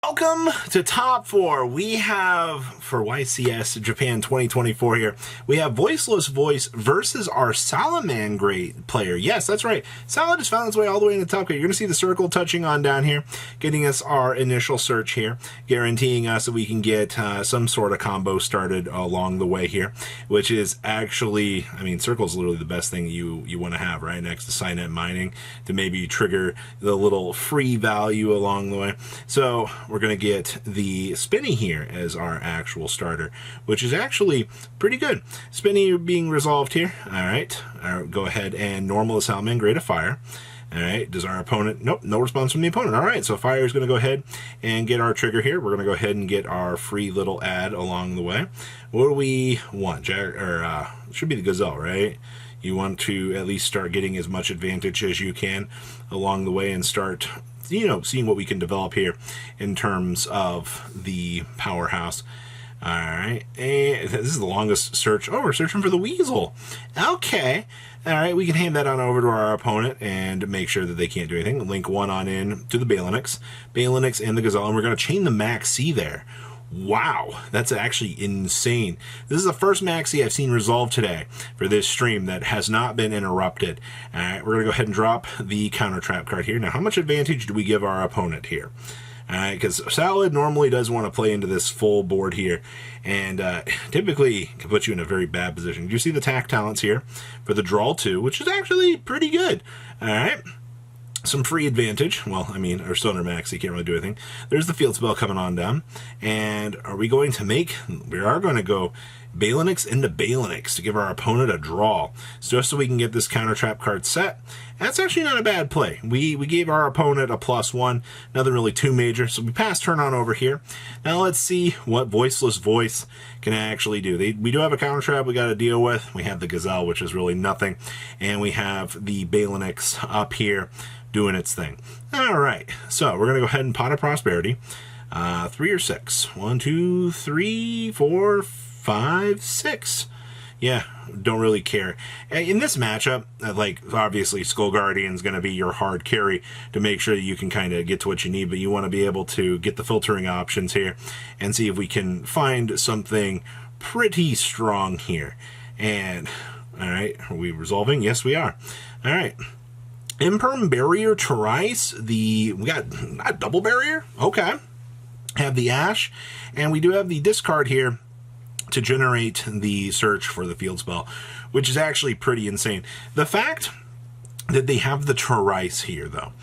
Welcome to Top 4. We have, for YCS Japan 2024 here, we have Voiceless Voice versus our Salamangreat player. Yes, that's right. Sala just found its way all the way in the top. You're going to see the circle touching on down here, getting us our initial search here, guaranteeing us that we can get some sort of combo started along the way here, which is actually, I mean, circle is literally the best thing you want to have, right, next to Signet Mining to maybe trigger the little free value along the way. So we're going to get the Spinny here as our actual starter, which is actually pretty good. Spinny being resolved here. All right. Go ahead and normal the Salamangreat to fire. All right. Does our opponent? Nope. No response from the opponent. All right. So fire is going to go ahead and get our trigger here. We're going to go ahead and get our free little ad along the way. What do we want? It should be the Gazelle, right? You want to at least start getting as much advantage as you can along the way and start, you know, seeing what we can develop here in terms of the powerhouse. All right, and this is the longest search. Oh, we're searching for the Weasel. Okay, all right, we can hand that on over to our opponent and make sure that they can't do anything. Link one on in to the Balinix and the Gazelle, and we're going to chain the Maxi there. Wow, that's actually insane. This is the first Maxi I've seen resolved today for this stream that has not been interrupted. All right, we're going to go ahead and drop the counter trap card here. Now, how much advantage do we give our opponent here? All right, because Salad normally does want to play into this full board here, and typically can put you in a very bad position. You see the attack talents here for the draw 2, which is actually pretty good. All right. Some free advantage. Well, I mean, we're still under max, so you can't really do anything. There's the field spell coming on down. And are we going to make... We are going to go Balinix into Balinix to give our opponent a draw. So just so we can get this counter trap card set. That's actually not a bad play. We gave our opponent a +1. Nothing really too major. So we pass turn on over here. Now let's see what Voiceless Voice can actually do. We do have a counter trap we got to deal with. We have the Gazelle, which is really nothing. And we have the Balinix up here doing its thing. All right, so we're going to go ahead and Pot of Prosperity. 3 or 6. 1, 2, 3, 4, 5, 6. Yeah, don't really care. In this matchup, like, obviously, Skull Guardian's going to be your hard carry to make sure that you can kind of get to what you need, but you want to be able to get the filtering options here and see if we can find something pretty strong here. And, all right, are we resolving? Yes, we are. All right. Imperm Barrier Terice, we got a double barrier, okay. Have the Ash, and we do have the discard here to generate the search for the field spell, which is actually pretty insane. The fact that they have the Terice here, though,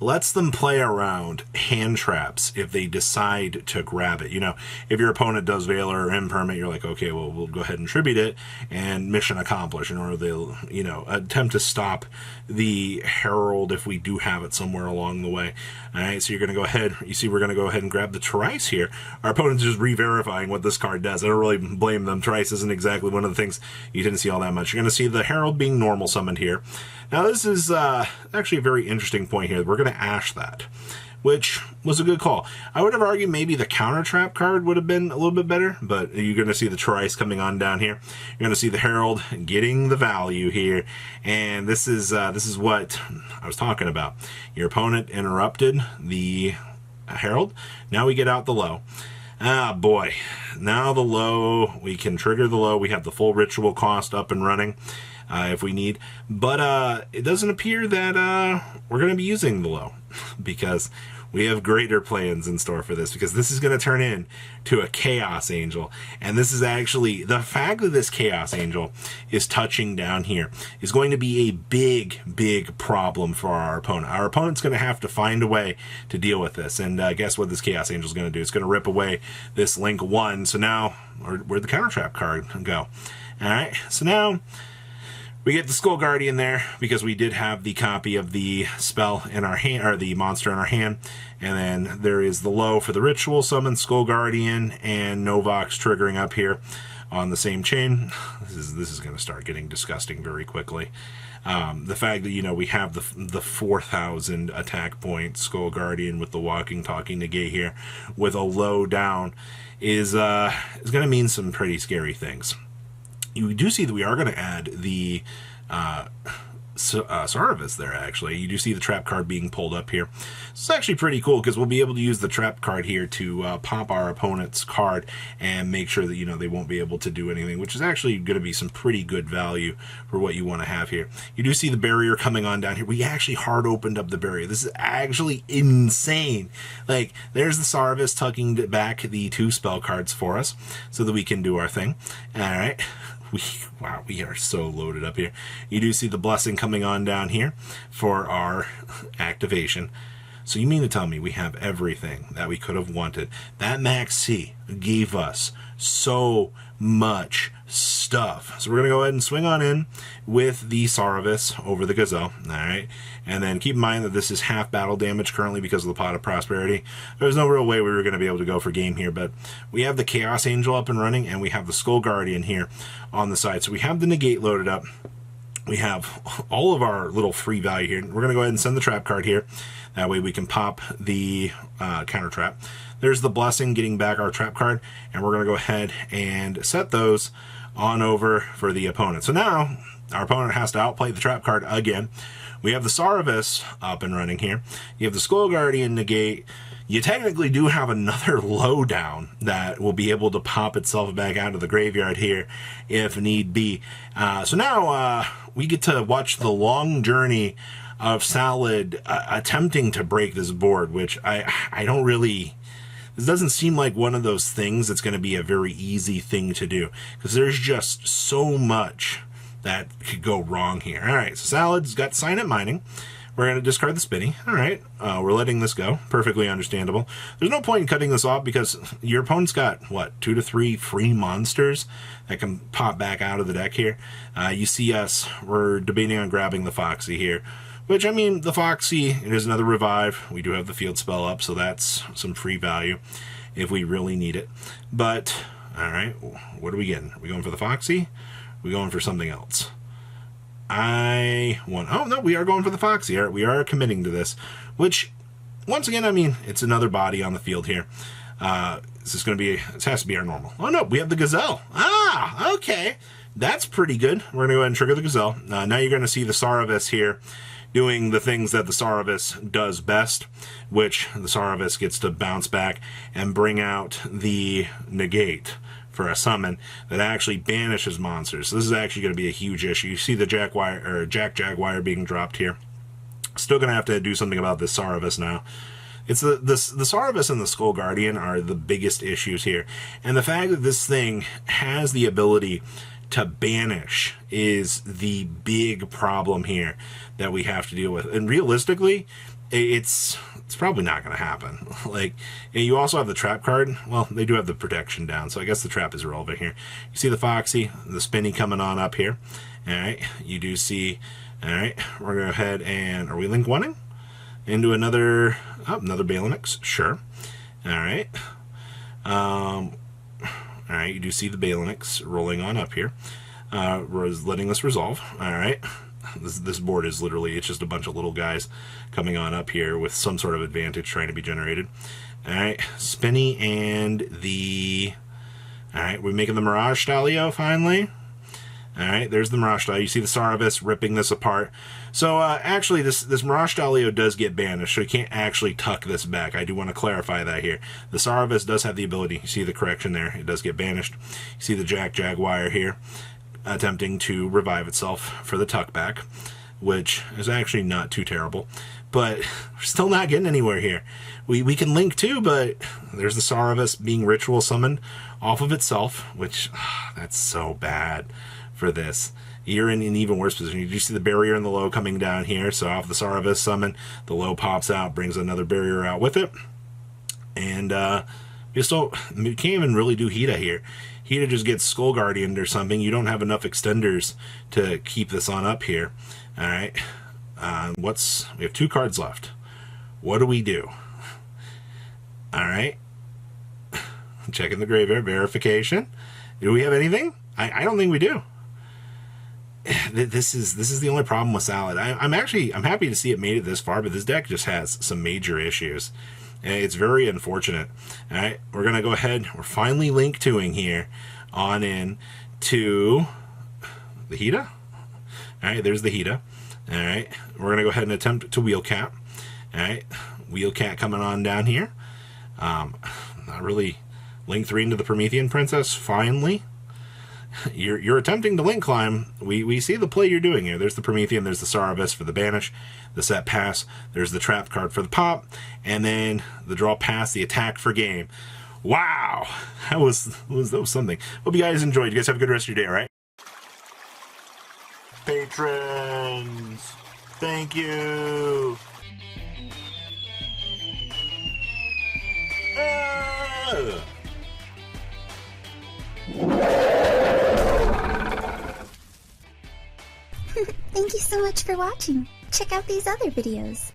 lets them play around hand traps if they decide to grab it. You know, if your opponent does Veiler or Imperm, you're like, okay, well, we'll go ahead and tribute it and mission accomplished, or they'll, you know, attempt to stop the Herald if we do have it somewhere along the way. All right, so you're going to go ahead, you see we're going to go ahead and grab the Terice here. Our opponent's just re-verifying what this card does. I don't really blame them. Terice isn't exactly one of the things you didn't see all that much. You're going to see the Herald being normal summoned here. Now, this is actually a very interesting point here. We're going to Ash that, which was a good call. I would have argued maybe the counter trap card would have been a little bit better, but you're going to see the Terice coming on down here. You're going to see the Herald getting the value here, and this is what I was talking about. Your opponent interrupted the Herald. Now we get out the low. Ah, boy. Now the low, we can trigger the low. We have the full ritual cost up and running. If we need, but it doesn't appear that we're going to be using the low, because we have greater plans in store for this, because this is going to turn into a Chaos Angel, and this is actually, the fact that this Chaos Angel is touching down here is going to be a big problem for our opponent. Our opponent's going to have to find a way to deal with this, and guess what this Chaos Angel is going to do? It's going to rip away this Link 1, so now, where'd the counter trap card go? Alright, so now we get the Skull Guardian there because we did have the copy of the spell in our hand, or the monster in our hand. And then there is the low for the ritual summon, Skull Guardian, and Novox triggering up here on the same chain. This is going to start getting disgusting very quickly. The fact that, you know, we have the 4,000 attack point Skull Guardian with the walking, talking negate here with a low down is going to mean some pretty scary things. You do see that we are going to add the Sarvis there, actually. You do see the trap card being pulled up here. It's actually pretty cool because we'll be able to use the trap card here to pop our opponent's card and make sure that, you know, they won't be able to do anything, which is actually going to be some pretty good value for what you want to have here. You do see the barrier coming on down here. We actually hard opened up the barrier. This is actually insane. Like, there's the Sarvis tucking back the 2 spell cards for us so that we can do our thing. All right. Wow, we are so loaded up here. You do see the blessing coming on down here for our activation. So you mean to tell me we have everything that we could have wanted? That Max C gave us so much stuff. So we're going to go ahead and swing on in with the Sarvis over the Gazelle. All right. And then keep in mind that this is half battle damage currently because of the Pot of Prosperity. There's no real way we were going to be able to go for game here, but we have the Chaos Angel up and running, and we have the Skull Guardian here on the side. So we have the Negate loaded up. We have all of our little free value here. We're going to go ahead and send the trap card here. That way we can pop the counter trap. There's the Blessing getting back our trap card, and we're going to go ahead and set those on over for the opponent. So now our opponent has to outplay the trap card again. We have the Sarvis up and running here. You have the Skull Guardian negate. You technically do have another lowdown that will be able to pop itself back out of the graveyard here if need be. So now we get to watch the long journey of Salad attempting to break this board, which I don't really... This doesn't seem like one of those things that's going to be a very easy thing to do, because there's just so much that could go wrong here. All right, so Salad's got Signet Mining. We're going to discard the Spinny. All right, we're letting this go. Perfectly understandable. There's no point in cutting this off because your opponent's got, what, 2 to 3 free monsters that can pop back out of the deck here. You see us, we're debating on grabbing the Foxy here. Which, I mean, the Foxy, it is another revive. We do have the field spell up, so that's some free value if we really need it. But, all right, what are we getting? Are we going for the Foxy? Are we going for something else? Oh, no, we are going for the Foxy. We are committing to this, which, once again, I mean, it's another body on the field here. This is going to be, this has to be our normal. Oh, no, we have the Gazelle. Ah, okay. That's pretty good. We're going to go ahead and trigger the Gazelle. Now you're going to see the Sarvis here doing the things that the Sarvis does best, which the Sarvis gets to bounce back and bring out the negate for a summon that actually banishes monsters. So this is actually going to be a huge issue. You see the Jack Jaguar being dropped here. Still going to have to do something about this Sarvis now. It's the Sarvis and the Skull Guardian are the biggest issues here. And the fact that this thing has the ability to banish is the big problem here that we have to deal with. And realistically, it's probably not going to happen. Like, and you also have the trap card. Well, they do have the protection down, so I guess the trap is irrelevant here. You see the Foxy, the Spinny coming on up here. All right, you do see. All right, we're going to go ahead and, are we link oneing into another Balinix? Sure. All right. All right, you do see the Balinix rolling on up here. Letting this resolve. All right. This board is literally, it's just a bunch of little guys coming on up here with some sort of advantage trying to be generated. All right, Spinny and the... All right, we're making the Mirage Stalio finally. All right, there's the Mirage Stalio. You see the Sarvis ripping this apart. So actually, this Mirage Stalio does get banished, so you can't actually tuck this back. I do want to clarify that here. The Sarvis does have the ability. You see the correction there. It does get banished. You see the Jaguar here attempting to revive itself for the tuck back, which is actually not too terrible. But we're still not getting anywhere here. We can link too, but there's the Sarvis being ritual summoned off of itself, which that's so bad for this. You're in an even worse position. You do see the barrier and the low coming down here. So off the Sarvis summon, the low pops out, brings another barrier out with it. And we can't even really do Hida here. Hida just gets Skull Guardian or something. You don't have enough extenders to keep this on up here. All right. We have 2 cards left. What do we do? All right. Checking the graveyard. Verification. Do we have anything? I don't think we do. This is the only problem with Salad. I'm happy to see it made it this far, but this deck just has some major issues. And it's very unfortunate. All right, we're going to go ahead. We're finally link 2ing here on in to the Hida. All right, there's the Hida. All right, we're going to go ahead and attempt to wheel cat. All right, wheel cat coming on down here. Not really. Link 3 into the Promethean Princess, finally. You're attempting to link climb. We see the play you're doing here. There's the Promethean, there's the Saravis for the banish, the set pass, there's the trap card for the pop, and then the draw pass, the attack for game. Wow! That was something. Hope you guys enjoyed. You guys have a good rest of your day, all right? Patrons! Thank you! Thank you so much for watching. Check out these other videos.